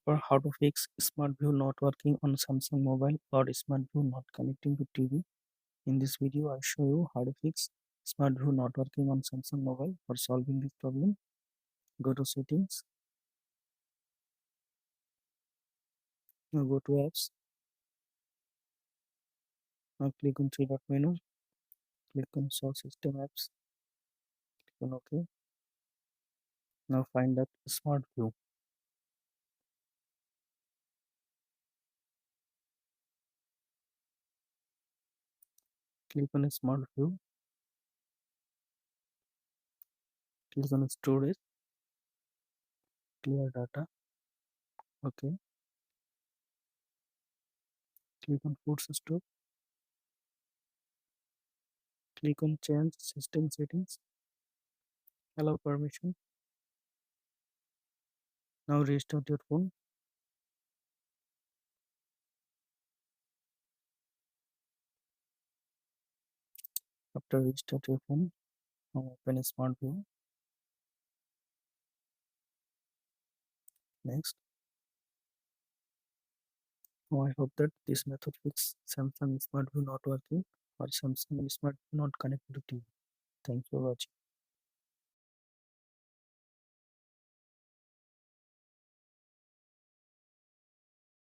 For how to fix Smart View not working on Samsung mobile or Smart View not connecting to TV. In this video, I show you how to fix Smart View not working on Samsung mobile. For solving this problem, go to settings, now go to apps, now click on three dot menu, click on show system apps, click on OK. Now find that Smart View. Click on Smart View, click on storage, clear data, OK. Click on force stop, click on change system settings, allow permission. Now restart your phone. After restart your phone, now open a Smart View. Next, now I hope that this method fixes Samsung Smart View not working or Samsung Smart View not connected to TV. Thanks for watching.